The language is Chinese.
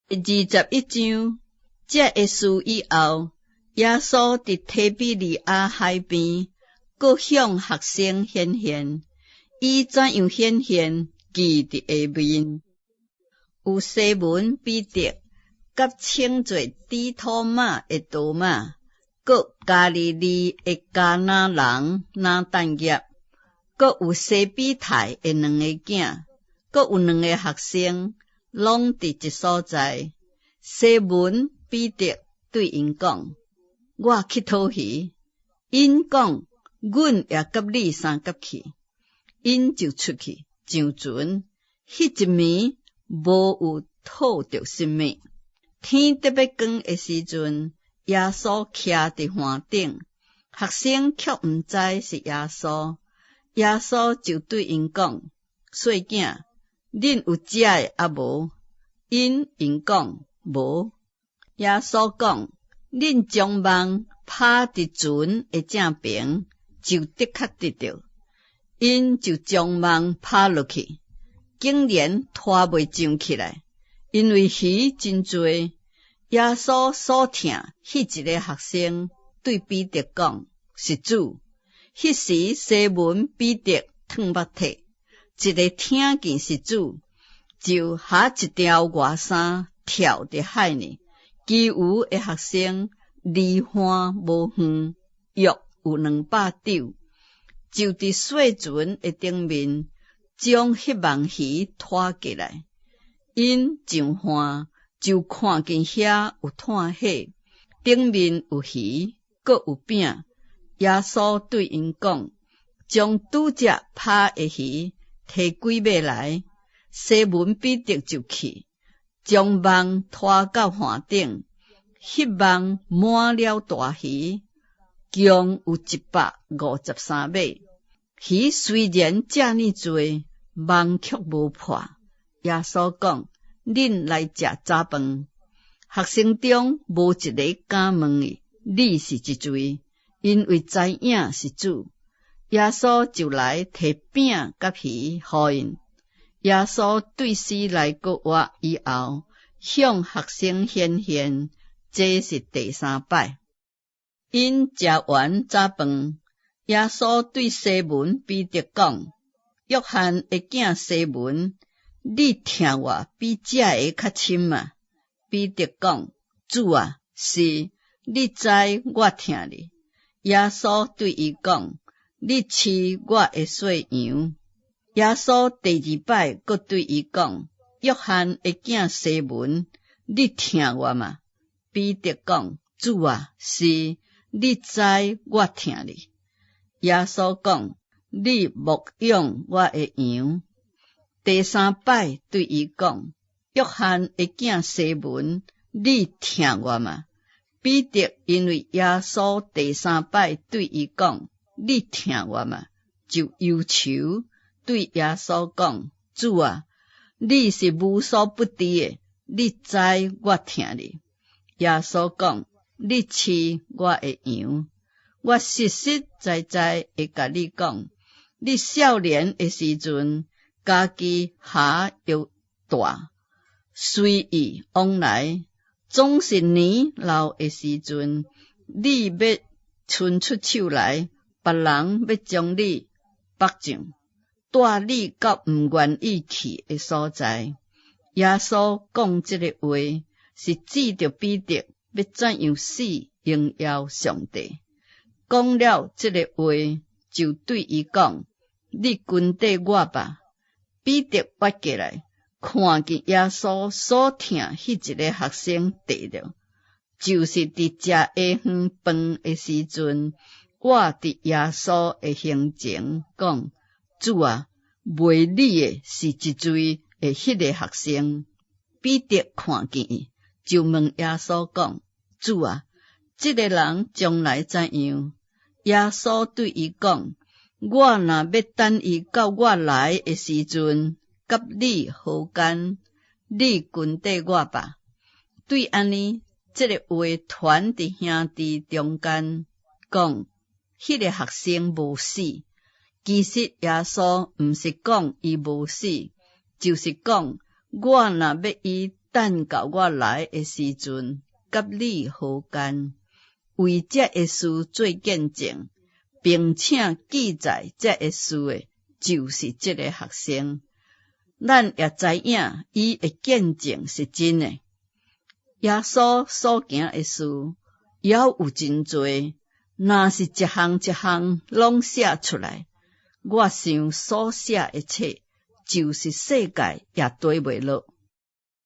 21章，这个事以后，耶稣伫提比利亚海边，各向学生显现。伊怎样显现？记伫下面。有西门彼得，甲称作低托马的多马，佮加利利的迦纳人拿但业，佮有西比泰的两个囝，佮有两个学生，拢伫一所在。西门彼得对因讲：“我去讨鱼。”因讲：“阮也甲你相甲去。”因就出去上船，迄一暝无有讨着什么。天特别光的时阵，耶稣徛伫岸顶，学生却毋知是耶稣。耶稣就对因讲：“细囝，恁有食的啊无？”因讲：“无。”耶稣讲：“恁将网拍伫船的正边，就的确得着。”因就将网拍落去，竟然拖袂上起来，因为鱼真多。耶稣所听迄一个学生对彼得讲：“是主。”迄时西门彼得脱目体，一个听见是主，就下一条外衫跳伫海里。其余的学生离岸无远，约有200肘。就伫细船的顶面，将迄网鱼拖过来。因上岸，就看见遐有炭火，顶面有鱼，搁有饼。耶稣对因讲：“将拄则拍的鱼摕几尾来。”西门彼得就去，将网拖到岸顶，迄网满了大鱼，共有153尾。鱼虽然这么多，网却无破。耶稣讲：“恁来食早饭。”学生中无一个敢问伊：“你是一位？”因为知影是主。耶稣就来摕饼甲鱼互因。耶稣对死来过活以后，向学生显现，这是第3摆。因食完早饭，耶稣对西门彼得讲：“约翰的囝西门，你听我比这个较深嘛？”彼得讲：“主啊，是，你知我听你。”耶稣对伊讲：“你饲我的细羊。”耶稣第2摆阁对伊讲：“约翰的囝西门，你听我嘛？”彼得讲：“主啊，是，你知我听你。”耶稣讲：“你牧养我的羊。”第3摆对伊讲：“约翰的囝西门，你听我嘛？”彼得因为耶稣第3摆对伊讲：“你听我嘛？”就忧愁对耶稣讲：“主啊，你是无所不知的，你知我听你。”耶稣讲：“你饲我的羊。”我实实在在会甲你讲，你少年的时阵，家己下又大，随意往来，总是年老的时阵，你要伸出手来，别人要将你绑上，带你到毋愿意去的所在。耶稣讲这个话，是指着彼得要怎样死荣耀上帝。讲了这个话，就对伊讲：“你跟缀我吧。”彼得挖过来，看见耶稣所听迄一个学生得了，就是伫食下昏饭的时阵，我伫耶稣的胸前讲：“主啊，卖你的是一位的迄个学生。”彼得看见伊，就问耶稣讲：“主啊，这个人将来怎样？”耶稣对伊讲：“我若要等伊到我来的时阵，甲你何干？你跟缀我吧。”对安尼，这个话传伫兄弟中间，讲迄个学生无死。其实耶稣毋是讲伊无死，就是讲我若要伊等到我来的时阵，甲你好干，为这个事做见证，并且记载这个事的，就是这个学生。咱也知影，伊的见证是真的。耶稣所行的事，也有真多。若是一项一项拢写出来，我想所写的册，就是世界也堆袂落。